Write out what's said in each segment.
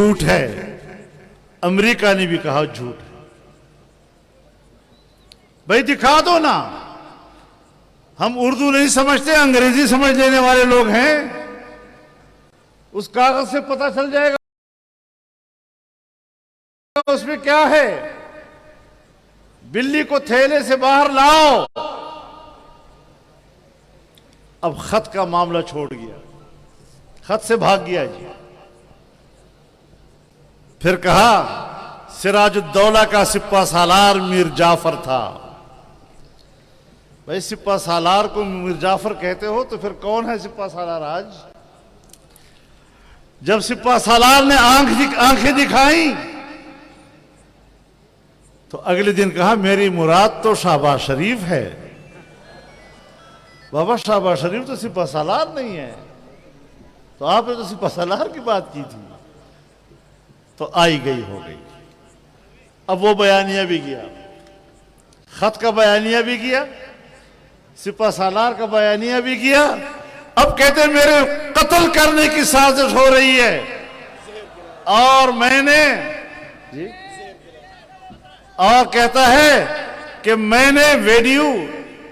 جھوٹ ہے، امریکہ نے بھی کہا جھوٹ ہے۔ بھائی دکھا دو نا، ہم اردو نہیں سمجھتے، انگریزی سمجھ لینے والے لوگ ہیں، اس کاغذ سے پتہ چل جائے گا اس میں کیا ہے۔ بلی کو تھیلے سے باہر لاؤ۔ اب خط کا معاملہ چھوڑ گیا، خط سے بھاگ گیا جی۔ پھر کہا سراج الدولہ کا سپہ سالار میر جعفر تھا۔ بھائی سپہ سالار کو میر جعفر کہتے ہو تو پھر کون ہے سپہ سالار آج؟ جب سپہ سالار نے آنکھیں دکھائیں تو اگلے دن کہا میری مراد تو شہباز شریف ہے۔ بابا شہباز شریف تو سپہ سالار نہیں ہے، تو آپ نے تو سپہ سالار کی بات کی تھی۔ تو آئی گئی ہو گئی۔ اب وہ بیانیہ بھی گیا، خط کا بیانیہ بھی گیا، سپہ سالار کا بیانیہ بھی گیا۔ اب کہتے ہیں میرے قتل کرنے کی سازش ہو رہی ہے، اور میں نے جی اور کہتا ہے کہ میں نے ویڈیو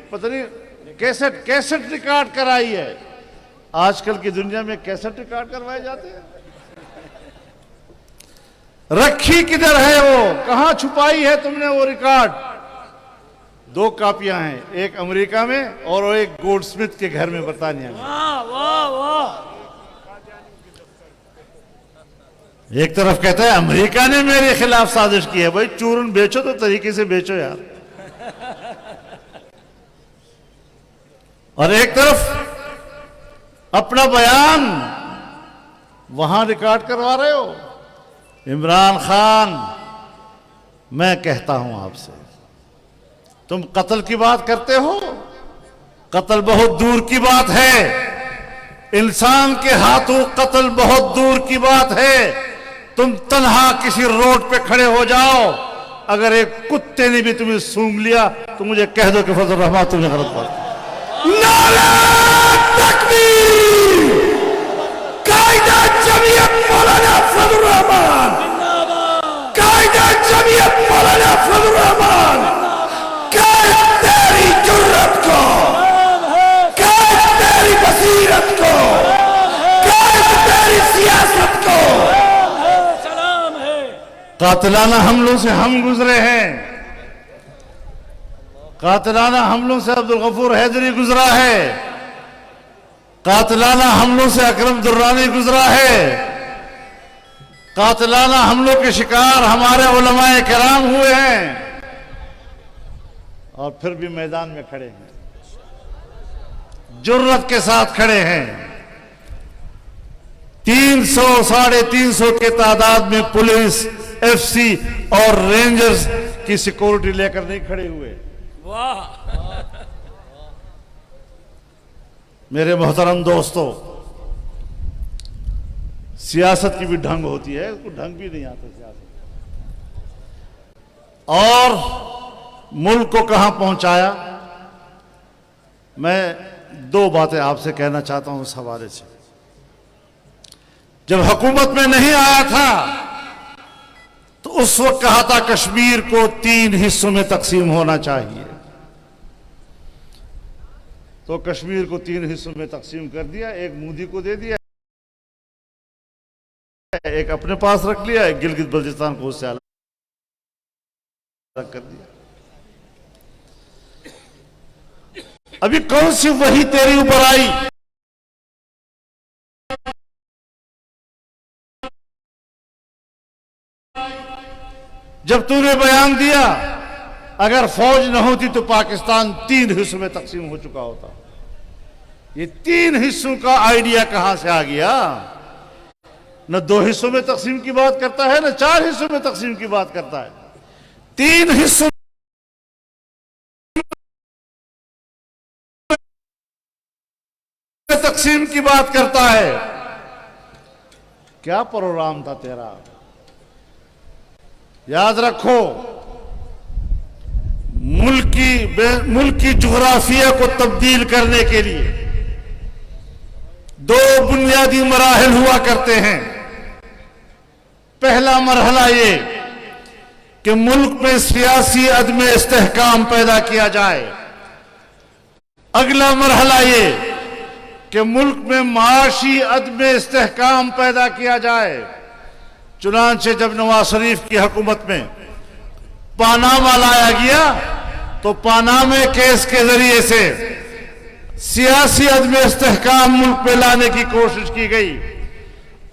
پتہ نہیں کیسٹ ریکارڈ کرائی ہے۔ آج کل کی دنیا میں کیسٹ ریکارڈ کروائے جاتے ہیں۔ رکھی کدھر ہے وہ؟ کہاں چھپائی ہے تم نے وہ ریکارڈ؟ 2 کاپیاں ہیں، ایک امریکہ میں اور ایک گولڈ سمتھ کے گھر میں برطانیہ میں۔ ایک طرف کہتا ہے امریکہ نے میرے خلاف سازش کی ہے۔ بھائی چورن بیچو تو طریقے سے بیچو یار۔ اور ایک طرف اپنا بیان وہاں ریکارڈ کروا رہے ہو۔ عمران خان، میں کہتا ہوں آپ سے، تم قتل کی بات کرتے ہو، قتل بہت دور کی بات ہے، انسان کے ہاتھوں قتل بہت دور کی بات ہے۔ تم تنہا کسی روڈ پہ کھڑے ہو جاؤ، اگر ایک کتے نے بھی تمہیں سونگ لیا تو مجھے کہہ دو کہ فضل الرحمان تم نے غلط بات کی۔ نعرہ تکبیر! قائدہ جمعیت مولانا فضل الرحمان! قائدہ جمعیت مولانا فضل الرحمان! قائد تیری جرت کو، قائد تیری بصیرت کو، قائد تیری سیاست کو۔ قاتلانہ حملوں سے ہم گزرے ہیں، قاتلانہ حملوں سے عبدالغفور حیدری گزرا ہے، قاتلانہ حملوں سے اکرم درانی گزرا ہے، قاتلانہ حملوں کے شکار ہمارے علماء کرام ہوئے ہیں، اور پھر بھی میدان میں کھڑے ہیں، جرت کے ساتھ کھڑے ہیں۔ 300 ساڑھے 300 کے تعداد میں پولیس، ایف سی اور رینجرز کی سیکورٹی لے کر نہیں کھڑے ہوئے۔ میرے محترم دوستو، سیاست کی بھی ڈھنگ ہوتی ہے، اس کو ڈھنگ بھی نہیں آتا سیاست، اور ملک کو کہاں پہنچایا۔ میں 2 باتیں آپ سے کہنا چاہتا ہوں اس حوالے سے۔ جب حکومت میں نہیں آیا تھا تو اس وقت کہا تھا کشمیر کو 3 حصوں میں تقسیم ہونا چاہیے، تو کشمیر کو 3 حصوں میں تقسیم کر دیا، ایک مودی کو دے دیا، ایک اپنے پاس رکھ لیا، ایک گلگت بلتستان کو اس سے الگ کر دیا۔ ابھی کون سی وحی تیری اوپر آئی؟ جب تو نے بیان دیا اگر فوج نہ ہوتی تو پاکستان 3 حصوں میں تقسیم ہو چکا ہوتا۔ یہ 3 حصوں کا آئیڈیا کہاں سے آ گیا؟ نہ 2 حصوں میں تقسیم کی بات کرتا ہے، نہ 4 حصوں میں تقسیم کی بات کرتا ہے، 3 حصوں میں تقسیم کی بات کرتا ہے۔ کیا پروگرام تھا تیرا؟ یاد رکھو، ملک کی جغرافیہ کو تبدیل کرنے کے لیے 2 بنیادی مراحل ہوا کرتے ہیں۔ پہلا مرحلہ یہ کہ ملک میں سیاسی عدم استحکام پیدا کیا جائے، اگلا مرحلہ یہ کہ ملک میں معاشی عدم استحکام پیدا کیا جائے۔ چنانچہ جب نواز شریف کی حکومت میں پاناما لایا گیا تو پانامے کیس کے ذریعے سے سیاسی عدم استحکام ملک میں لانے کی کوشش کی گئی،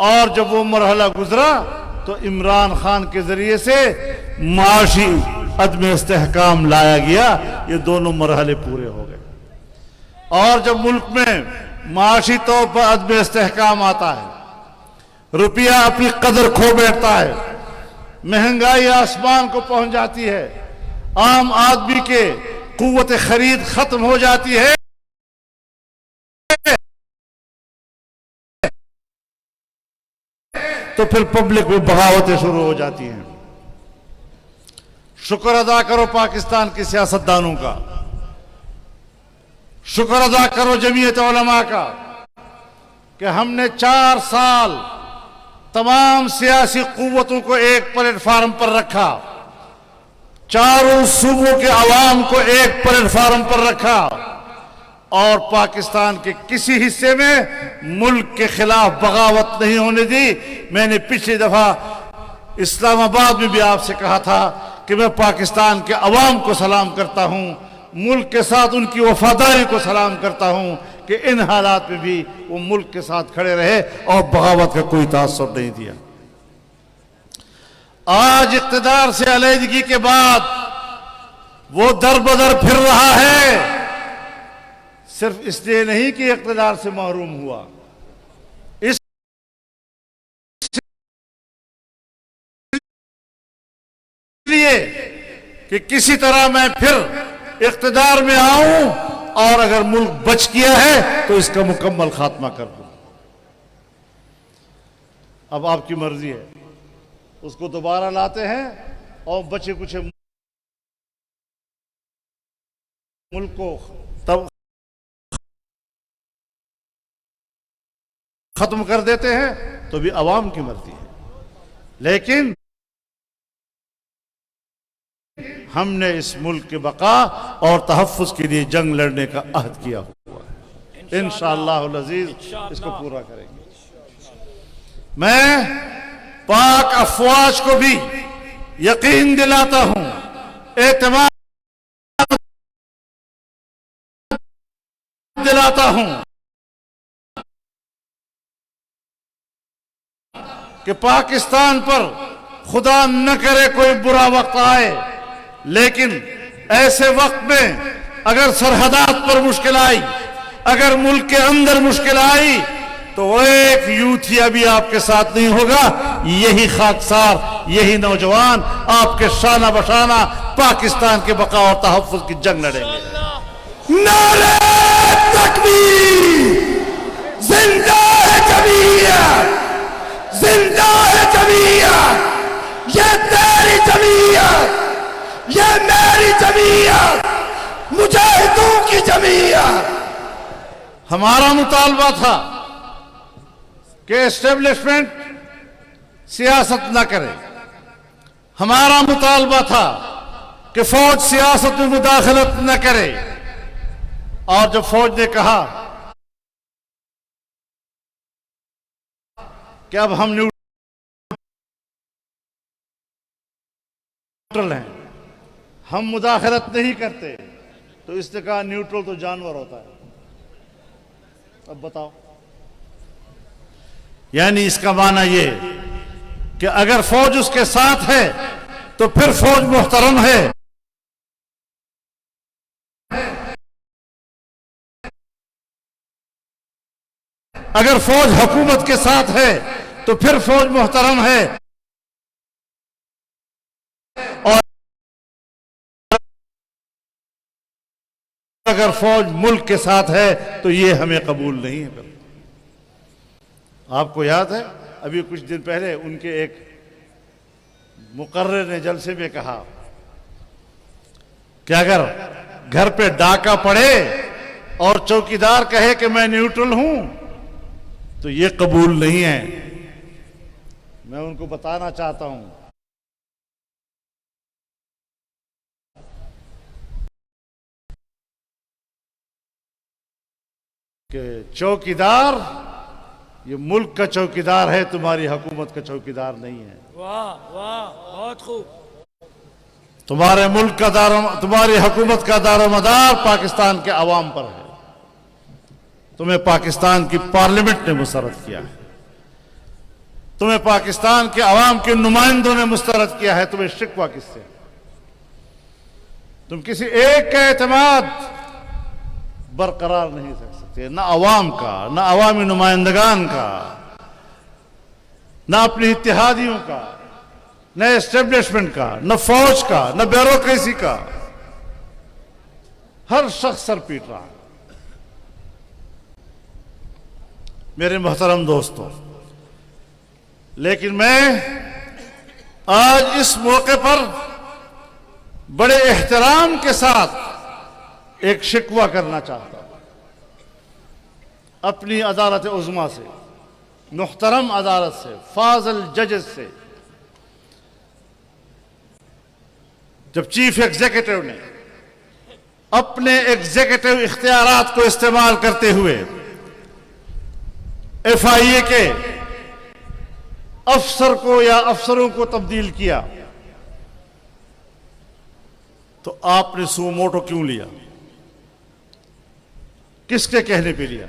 اور جب وہ مرحلہ گزرا تو عمران خان کے ذریعے سے معاشی عدم استحکام لایا گیا۔ یہ دونوں مرحلے پورے ہو گئے، اور جب ملک میں معاشی طور پر عدم استحکام آتا ہے، روپیہ اپنی قدر کھو بیٹھتا ہے، مہنگائی آسمان کو پہنچ جاتی ہے، عام آدمی کے قوت خرید ختم ہو جاتی ہے، تو پھر پبلک میں بغاوتیں شروع ہو جاتی ہیں۔ شکر ادا کرو پاکستان کے سیاستدانوں کا، شکر ادا کرو جمعیت علماء کا کہ ہم نے 4 سال تمام سیاسی قوتوں کو ایک پلیٹ فارم پر رکھا، چاروں صوبوں کے عوام کو ایک پلیٹ فارم پر رکھا، اور پاکستان کے کسی حصے میں ملک کے خلاف بغاوت نہیں ہونے دی۔ میں نے پچھلی دفعہ اسلام آباد میں بھی آپ سے کہا تھا کہ میں پاکستان کے عوام کو سلام کرتا ہوں، ملک کے ساتھ ان کی وفاداری کو سلام کرتا ہوں کہ ان حالات میں بھی وہ ملک کے ساتھ کھڑے رہے اور بغاوت کا کوئی تاثر نہیں دیا۔ آج اقتدار سے علیحدگی کے بعد وہ در بدر پھر رہا ہے، صرف اس لیے نہیں کہ اقتدار سے محروم ہوا، اس لیے کہ کسی طرح میں پھر اقتدار میں آؤں اور اگر ملک بچ گیا ہے تو اس کا مکمل خاتمہ کر دوں۔ اب آپ کی مرضی ہے، اس کو دوبارہ لاتے ہیں اور بچے کچھ ملک کو تب ختم کر دیتے ہیں تو بھی عوام کی مرضی ہے، لیکن ہم نے اس ملک کے بقا اور تحفظ کے لیے جنگ لڑنے کا عہد کیا ہوا ہے، انشاءاللہ العزیز اس کو پورا کریں گے۔ میں پاک افواج کو بھی یقین دلاتا ہوں، اعتماد دلاتا ہوں کہ پاکستان پر خدا نہ کرے کوئی برا وقت آئے، لیکن ایسے وقت میں اگر سرحدات پر مشکل آئی، اگر ملک کے اندر مشکل آئی، تو ایک یوتھیا بھی آپ کے ساتھ نہیں ہوگا، یہی خاکسار، یہی نوجوان آپ کے شانہ بشانہ پاکستان کے بقا اور تحفظ کی جنگ لڑیں گے۔ نعرہ تکبیر! زندہ ہے جمعیت! زندہ ہے جمعیت! یہ تیری جمعیت، یہ میری جمعیت، مجاہدوں کی جمعیت۔ ہمارا مطالبہ تھا کہ اسٹیبلشمنٹ سیاست نہ کرے، ہمارا مطالبہ تھا کہ فوج سیاست میں مداخلت نہ کرے، اور جب فوج نے کہا کہ اب ہم نیوٹرل ہیں، ہم مداخلت نہیں کرتے، تو اس نے کہا نیوٹرل تو جانور ہوتا ہے۔ اب بتاؤ، یعنی اس کا معنی یہ کہ اگر فوج اس کے ساتھ ہے تو پھر فوج محترم ہے، اگر فوج حکومت کے ساتھ ہے تو پھر فوج محترم ہے، اور اگر فوج ملک کے ساتھ ہے تو یہ ہمیں قبول نہیں ہے۔ آپ کو یاد ہے ابھی کچھ دن پہلے ان کے ایک مقرر نے جلسے میں کہا کہ اگر گھر پہ ڈاکہ پڑے اور چوکیدار کہے کہ میں نیوٹرل ہوں تو یہ قبول نہیں ہے۔ میں ان کو بتانا چاہتا ہوں کہ چوکیدار یہ ملک کا چوکیدار ہے، تمہاری حکومت کا چوکیدار نہیں ہے۔ واہ واہ، بہت خوب۔ تمہارے ملک کا تمہاری حکومت کا دار و مدار پاکستان کے عوام پر ہے۔ تمہیں پاکستان کی پارلیمنٹ نے مسترد کیا ہے، تمہیں پاکستان کے عوام کے نمائندوں نے مسترد کیا ہے، تمہیں شکوہ کس سے؟ تم کسی ایک کا اعتماد برقرار نہیں رکھ سکتے، نہ عوام کا، نہ عوامی نمائندگان کا، نہ اپنی اتحادیوں کا، نہ اسٹیبلشمنٹ کا، نہ فوج کا، نہ بیوروکریسی کا۔ ہر شخص سر پیٹ رہا ہے۔ میرے محترم دوستو، لیکن میں آج اس موقع پر بڑے احترام کے ساتھ ایک شکوہ کرنا چاہتا ہوں اپنی عدالت عظمیٰ سے، محترم عدالت سے، فاضل ججز سے۔ جب چیف ایگزیکٹو نے اپنے ایگزیکٹو اختیارات کو استعمال کرتے ہوئے ایف آئی اے کے افسر کو یا افسروں کو تبدیل کیا، تو آپ نے سو موٹو کیوں لیا؟ کس کے کہنے پہ لیا؟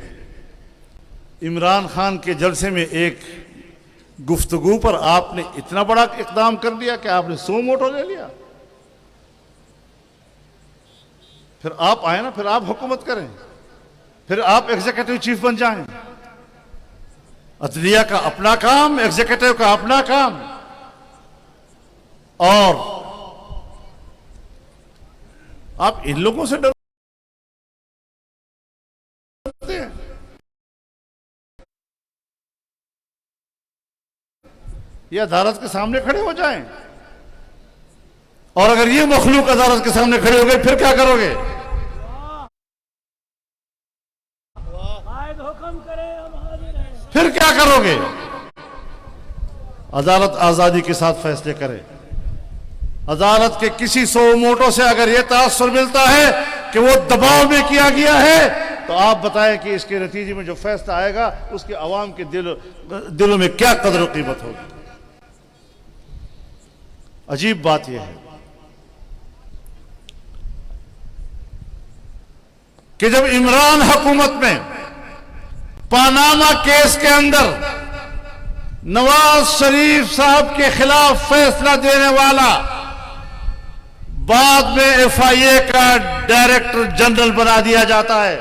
عمران خان کے جلسے میں ایک گفتگو پر آپ نے اتنا بڑا اقدام کر لیا کہ آپ نے سو موٹو لے لیا؟ پھر آپ آئے نا، پھر آپ حکومت کریں، پھر آپ ایگزیکٹو چیف بن جائیں۔ عدلیہ کا اپنا کام، ایگزیکٹو کا اپنا کام، اور آپ ان لوگوں سے ڈرتے ہیں۔ یہ عدالت کے سامنے کھڑے ہو جائیں، اور اگر یہ مخلوق عدالت کے سامنے کھڑے ہو گئے پھر کیا کرو گے؟ پھر کیا کرو گے؟ عدالت آزادی کے ساتھ فیصلے کرے۔ عدالت کے کسی سو موٹو سے اگر یہ تاثر ملتا ہے کہ وہ دباؤ میں کیا گیا ہے، تو آپ بتائیں کہ اس کے نتیجے میں جو فیصلہ آئے گا اس کے عوام کے دلوں میں کیا قدر و قیمت ہوگی۔ عجیب بات یہ ہے کہ جب عمران حکومت میں پاناما کیس کے اندر نواز شریف صاحب کے خلاف فیصلہ دینے والا بعد میں ایف آئی اے کا ڈائریکٹر جنرل بنا دیا جاتا ہے،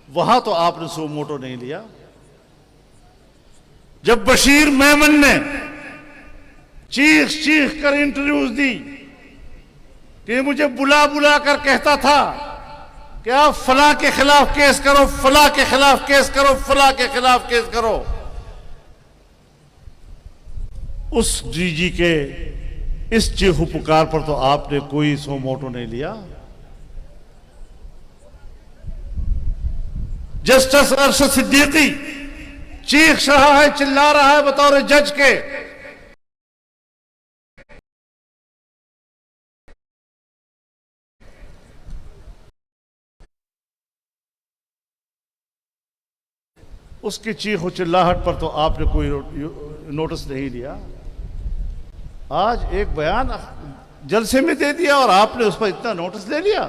وہاں تو آپ نے سو موٹو نہیں لیا۔ جب بشیر میمن نے چیخ کر انٹرویوز دی کہ مجھے بلا بلا کر کہتا تھا کہ آپ فلاں کے خلاف کیس کرو، فلاں کے خلاف کیس کرو، فلاں کے خلاف کیس کرو، اس ڈی جی کے اس چیخو پکار پر تو آپ نے کوئی سو موٹو نہیں لیا۔ جسٹس ارشد صدیقی چیخ رہا ہے، چلا رہا ہے بطور جج کے، اس کی چیخ و چلاہٹ پر تو آپ نے کوئی نوٹس نہیں لیا۔ آج ایک بیان جلسے میں دے دیا اور آپ نے اس پر اتنا نوٹس لے لیا۔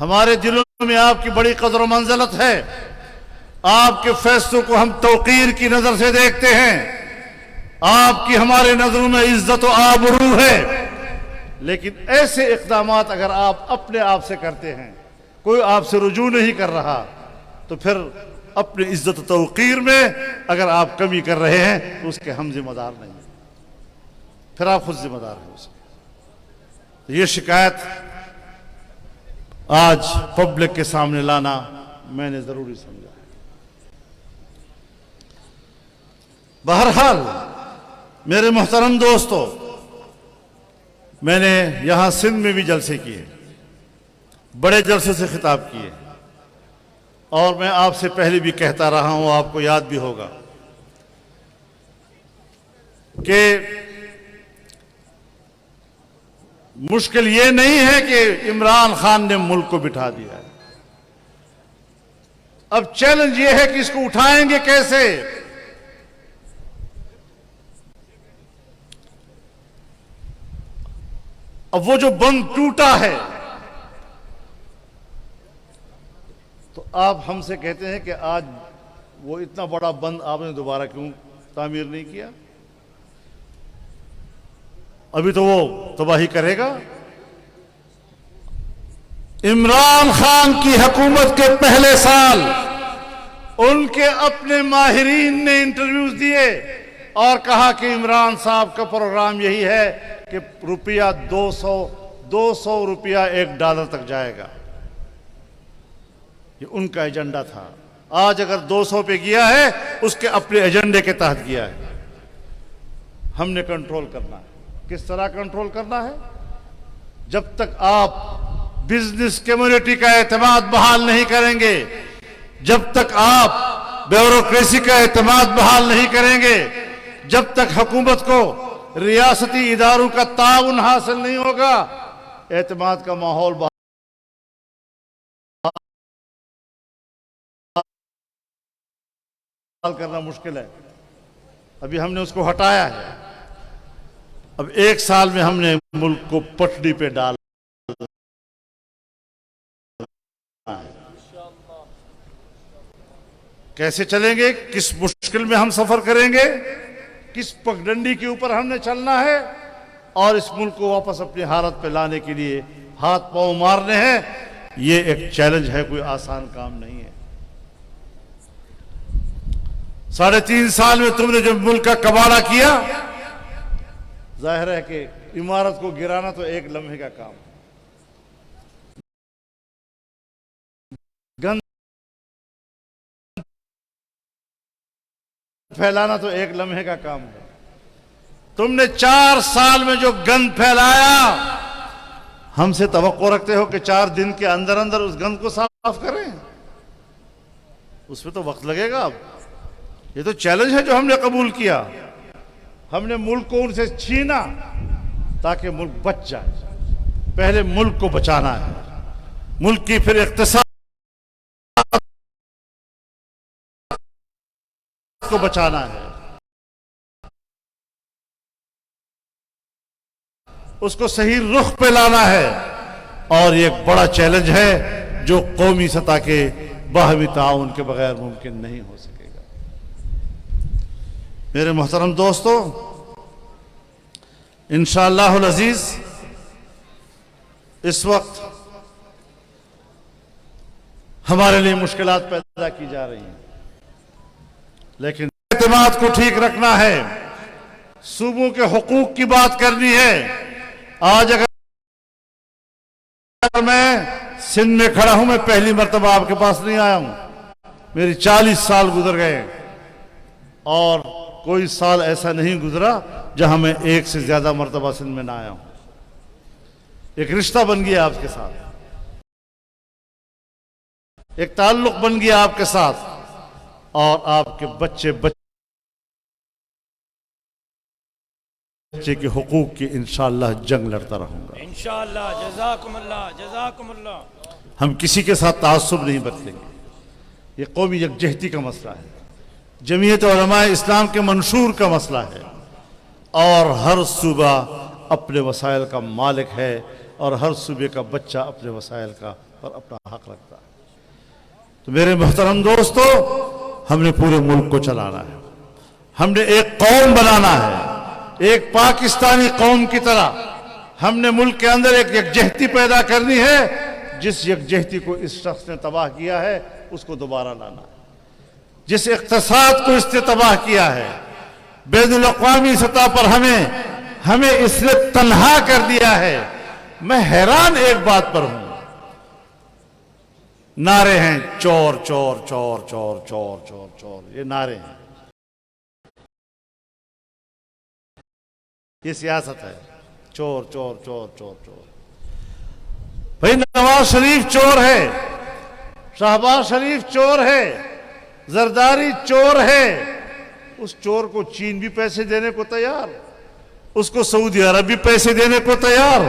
ہمارے دلوں میں آپ کی بڑی قدر و منزلت ہے، آپ کے فیصلوں کو ہم توقیر کی نظر سے دیکھتے ہیں، آپ کی ہمارے نظروں میں عزت و آبرو ہے، لیکن ایسے اقدامات اگر آپ اپنے آپ سے کرتے ہیں، کوئی آپ سے رجوع نہیں کر رہا، تو پھر اپنی عزت و توقیر میں اگر آپ کمی کر رہے ہیں تو اس کے ہم ذمہ دار نہیں ہیں، پھر آپ خود ذمہ دار ہیں اس کے۔ تو یہ شکایت آج پبلک کے سامنے لانا میں نے ضروری سمجھا ہے۔ بہرحال میرے محترم دوستو، میں نے یہاں سندھ میں بھی جلسے کیے، بڑے جلسے سے خطاب کیے، اور میں آپ سے پہلے بھی کہتا رہا ہوں، آپ کو یاد بھی ہوگا کہ مشکل یہ نہیں ہے کہ عمران خان نے ملک کو بٹھا دیا ہے، اب چیلنج یہ ہے کہ اس کو اٹھائیں گے کیسے؟ اب وہ جو بند ٹوٹا ہے تو آپ ہم سے کہتے ہیں کہ آج وہ اتنا بڑا بند آپ نے دوبارہ کیوں تعمیر نہیں کیا؟ ابھی تو وہ تباہی کرے گا۔ عمران خان کی حکومت کے پہلے سال ان کے اپنے ماہرین نے انٹرویوز دیے اور کہا کہ عمران صاحب کا پروگرام یہی ہے کہ روپیہ 200 روپیہ $1 تک جائے گا، یہ ان کا ایجنڈا تھا۔ آج اگر 200 پہ گیا ہے اس کے اپنے ایجنڈے کے تحت گیا ہے۔ ہم نے کنٹرول کرنا ہے۔ کس طرح کنٹرول کرنا ہے؟ جب تک آپ بزنس کمیونٹی کا اعتماد بحال نہیں کریں گے، جب تک آپ بیوروکریسی کا اعتماد بحال نہیں کریں گے، جب تک حکومت کو ریاستی اداروں کا تعاون حاصل نہیں ہوگا، اعتماد کا ماحول بحال کرنا مشکل ہے۔ ابھی ہم نے اس کو ہٹایا ہے، اب 1 سال میں ہم نے ملک کو پٹڑی پہ ڈالا ہے۔ کیسے چلیں گے؟ کس مشکل میں ہم سفر کریں گے؟ کس پگڈنڈی کے اوپر ہم نے چلنا ہے؟ اور اس ملک کو واپس اپنی حالت پہ لانے کے لیے ہاتھ پاؤں مارنے ہیں۔ یہ ایک چیلنج ہے، کوئی آسان کام نہیں ہے۔ 3.5 سال میں تم نے جو ملک کا کباڑہ کیا، ظاہر ہے کہ عمارت کو گرانا تو ایک لمحے کا کام ہے، گند پھیلانا تو ایک لمحے کا کام ہے۔ تم نے 4 سال میں جو گند پھیلایا، ہم سے توقع رکھتے ہو کہ 4 دن کے اندر اندر اس گند کو صاف کریں؟ اس میں تو وقت لگے گا۔ اب یہ تو چیلنج ہے جو ہم نے قبول کیا۔ ہم نے ملک کو ان سے چھینا تاکہ ملک بچ جائے۔ پہلے ملک کو بچانا ہے، ملک کی پھر اقتصاد کو بچانا ہے، اس کو صحیح رخ پہ لانا ہے، اور یہ ایک بڑا چیلنج ہے جو قومی سطح کے باہمی تعاون کے بغیر ممکن نہیں ہو سکے گا۔ میرے محترم دوستو، انشاءاللہ العزیز اس وقت ہمارے لیے مشکلات پیدا کی جا رہی ہیں، لیکن اعتماد کو ٹھیک رکھنا ہے، صوبوں کے حقوق کی بات کرنی ہے۔ آج اگر میں سندھ میں کھڑا ہوں، میں پہلی مرتبہ آپ کے پاس نہیں آیا ہوں، میری 40 سال گزر گئے، اور کوئی سال ایسا نہیں گزرا جہاں میں 1 سے زیادہ مرتبہ سندھ میں نہ آیا ہوں۔ ایک رشتہ بن گیا آپ کے ساتھ، ایک تعلق بن گیا آپ کے ساتھ، اور آپ کے بچے کے حقوق کی انشاءاللہ جنگ لڑتا رہوں گا انشاءاللہ۔ جزاکم اللہ، جزاکم اللہ۔ ہم کسی کے ساتھ تعصب نہیں برتیں گے۔ یہ قومی یکجہتی کا مسئلہ ہے، جمعیت علماء اسلام کے منشور کا مسئلہ ہے، اور ہر صوبہ اپنے وسائل کا مالک ہے، اور ہر صوبے کا بچہ اپنے وسائل کا پر اپنا حق رکھتا ہے۔ تو میرے محترم دوستو، ہم نے پورے ملک کو چلانا ہے، ہم نے ایک قوم بنانا ہے، ایک پاکستانی قوم کی طرح ہم نے ملک کے اندر ایک یکجہتی پیدا کرنی ہے۔ جس یکجہتی کو اس شخص نے تباہ کیا ہے اس کو دوبارہ لانا ہے، جس اقتصاد کو اس نے تباہ کیا ہے، بین الاقوامی سطح پر ہمیں اس نے تنہا کر دیا ہے۔ میں حیران ایک بات پر ہوں، نعرے ہیں چور چور چور چور چور چور چور، یہ نعرے ہیں، یہ سیاست ہے، چور چور چور چور چور۔ بھائی نواز شریف چور ہے، شہباز شریف چور ہے، زرداری چور ہے، اس چور کو چین بھی پیسے دینے کو تیار، اس کو سعودی عرب بھی پیسے دینے کو تیار،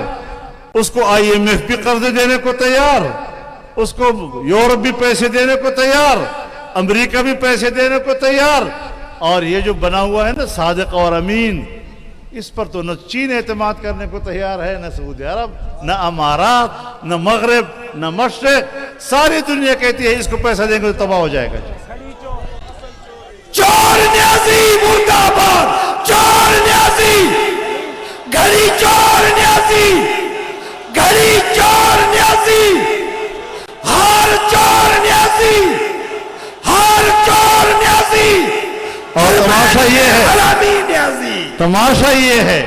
اس کو IMF بھی قرض دینے کو تیار، اس کو یورپ بھی پیسے دینے کو تیار، امریکہ بھی پیسے دینے کو تیار. اور یہ جو بنا ہوا ہے نا صادق اور امین، اس پر تو نہ چین اعتماد کرنے کو تیار ہے، نہ سعودی عرب، نہ امارات، نہ مغرب، نہ مشرق. ساری دنیا کہتی ہے اس کو پیسہ دیں گے تو تباہ ہو جائے گا. چور نیازی مرد آباد، چور نیازی، گھڑی چور نیازی، گھڑی چور نیازی، ہر چور نیازی، ہر چور نیازی. اور تماشا یہ ہے، حرامی نیازی. تماشا یہ ہے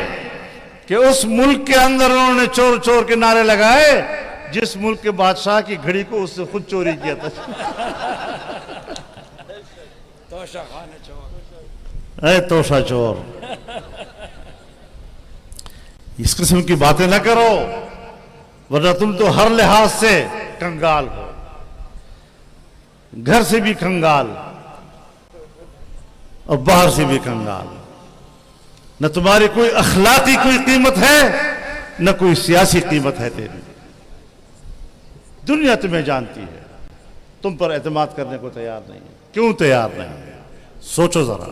کہ اس ملک کے اندر انہوں نے چور چور کے نعرے لگائے جس ملک کے بادشاہ کی گھڑی کو اس سے خود چوری کیا تھا. توشہ خانہ چور. اے توشہ چور، اس قسم کی باتیں نہ کرو ورنہ تم تو ہر لحاظ سے کنگال ہو، گھر سے بھی کنگال اور باہر سے بھی کنگال. نہ تمہاری کوئی اخلاقی کوئی قیمت ہے نہ کوئی سیاسی قیمت ہے. تیری دنیا تمہیں جانتی ہے، تم پر اعتماد کرنے کو تیار نہیں ہے. کیوں تیار نہیں ہے؟ سوچو ذرا.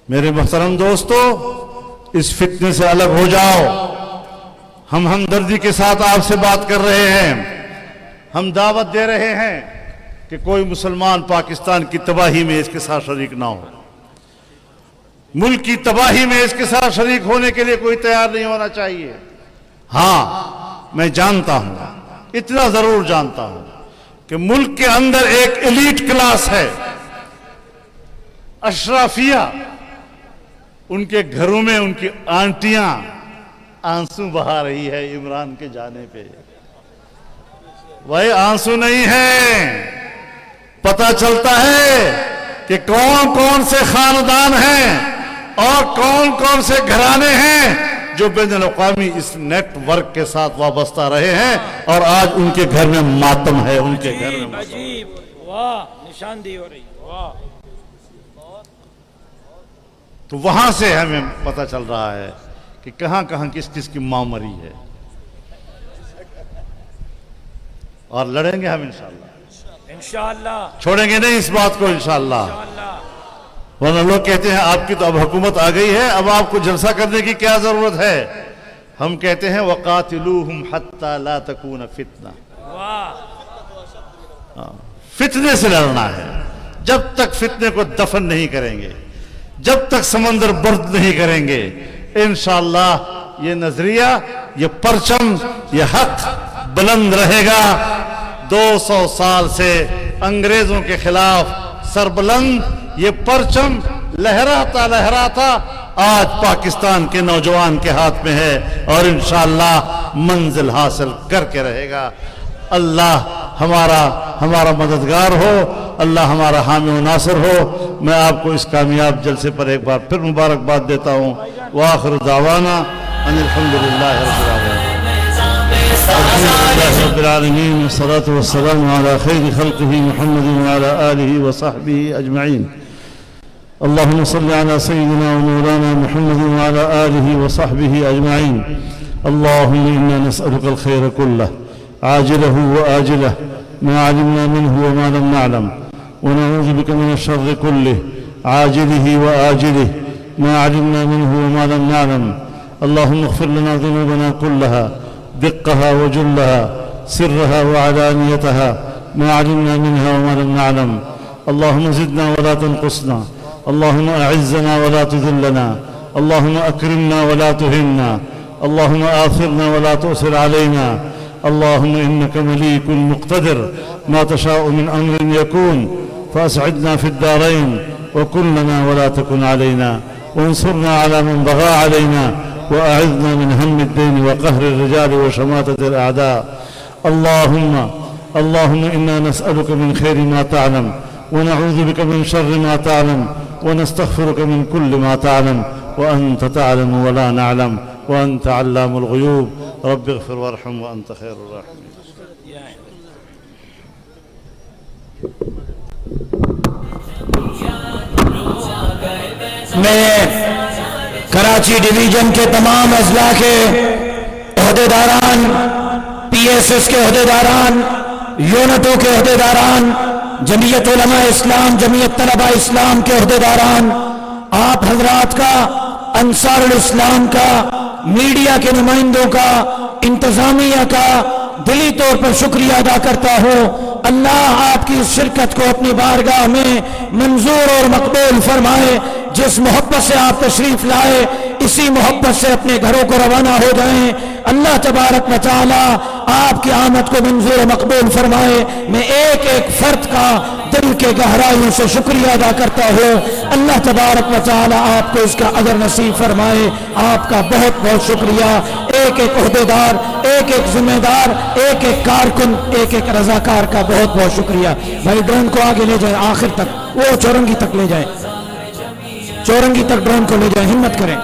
میرے محترم دوستو، اس فتنے سے الگ ہو جاؤ. ہم ہمدردی کے ساتھ آپ سے بات کر رہے ہیں. ہم دعوت دے رہے ہیں کہ کوئی مسلمان پاکستان کی تباہی میں اس کے ساتھ شریک نہ ہو. ملک کی تباہی میں اس کے ساتھ شریک ہونے کے لیے کوئی تیار نہیں ہونا چاہیے. ہاں، میں جانتا ہوں، اتنا ضرور جانتا ہوں کہ ملک کے اندر ایک ایلیٹ کلاس ہے، اشرافیہ. ان کے گھروں میں ان کی آنٹیاں آنسو بہا رہی ہے عمران کے جانے پہ. وہ آنسو نہیں ہیں، پتہ چلتا ہے کہ کون کون سے خاندان ہیں اور کون کون سے گھرانے ہیں جو بین الاقوامی اس نیٹ ورک کے ساتھ وابستہ رہے ہیں اور آج ان کے گھر میں ماتم ہے. ان کے گھر میں عجیب، واہ، نشاندہی ہو رہی، واہ. تو وہاں سے ہمیں پتہ چل رہا ہے کہ کہاں کہاں کس کس کی ماں مری ہے. اور لڑیں گے ہم انشاءاللہ، انشاءاللہ، چھوڑیں گے نہیں اس بات کو انشاءاللہ. انشاءاللہ. ورنہ لوگ کہتے ہیں آپ کی تو اب حکومت آ گئی ہے، اب آپ کو جلسہ کرنے کی کیا ضرورت ہے. ہم کہتے ہیں وَقَاتِلُوهُمْ حَتَّى لَا تَكُونَ فِتْنَةً. واہ، فتنے سے لڑنا ہے. جب تک فتنے کو دفن نہیں کریں گے، جب تک سمندر برد نہیں کریں گے، انشاءاللہ یہ نظریہ، یہ پرچم، یہ حق بلند رہے گا. 200 سال سے انگریزوں کے خلاف سربلند یہ پرچم لہراتا لہراتا آج پاکستان کے نوجوان کے ہاتھ میں ہے اور انشاءاللہ منزل حاصل کر کے رہے گا. اللہ ہمارا مددگار ہو، اللہ ہمارا حامی و ناصر ہو. میں آپ کو اس کامیاب جلسے پر ایک بار پھر مبارکباد دیتا ہوں. وآخر دعوانا ان الحمدللہ رب العالمین. الحمدللہ رب العالمین والصلاة والسلام على خیر خلقه محمد وعلى آله وصحبه اجمعین. اللهم صل على سيدنا ومولانا محمد وعلى آله وصحبه أجمعين. اللهم إنا نسألك الخير كله عاجله وآجله ما علمنا منه وما لم نعلم، ونعوذ بك من الشر كله عاجله وآجله ما علمنا منه وما لم نعلم. اللهم اغفر لنا ذنوبنا كلها دقها وجلها سرها وعلانيتها ما علمنا منها وما لم نعلم. اللهم زدنا ولا تنقصنا، اللهم أعزنا ولا تذلنا، اللهم أكرمنا ولا تهنا، اللهم آثرنا ولا تؤثر علينا. اللهم إنك مليك مقتدر، ما تشاء من أمر يكون. فأسعدنا في الدارين وكن لنا ولا تكن علينا، وانصرنا على من بغى علينا، وأعذنا من هم الدين وقهر الرجال وشماتة الأعداء. اللهم إنا نسألك من خير ما تعلم، ونعوذ بك من شر ما تعلم، ونستغفرك من كل ما تعلم، وأنت تعلم ولا نعلم، وأنت علام الغيوب. رب اغفر وارحم وأنت خير الراحمين. یا میں کراچی ڈویژن کے تمام اضلاع کے عہدیداران، پی ایس ایس کے عہدیداران، یونٹوں کے عہدیداران، جمعیت علماء اسلام، جمعیت طلباء اسلام کے عہدیداران، آپ حضرات کا، انصار الاسلام کا، میڈیا کے نمائندوں کا، انتظامیہ کا دلی طور پر شکریہ ادا کرتا ہوں۔ اللہ آپ کی اس شرکت کو اپنی بارگاہ میں منظور اور مقبول فرمائے۔ جس محبت سے آپ تشریف لائے، اسی محبت سے اپنے گھروں کو روانہ ہو جائیں۔ اللہ تبارک و تعالی آپ کی آمد کو منظور و مقبول فرمائے۔ میں ایک ایک فرد کا دل کے گہرائیوں سے شکریہ ادا کرتا ہوں۔ اللہ تبارک و تعالی آپ کو اس کا اجر نصیب فرمائے۔ آپ کا بہت بہت شکریہ۔ ایک ایک عہدیدار، ایک ایک ذمہ دار، ایک ایک کارکن، ایک ایک رضاکار کا بہت بہت شکریہ۔ بھائی ڈرون کو آگے لے جائیں، آخر تک وہ چورنگی تک لے جائیں، چورنگی تک ڈرون کو لے جائیں، ہمت کریں۔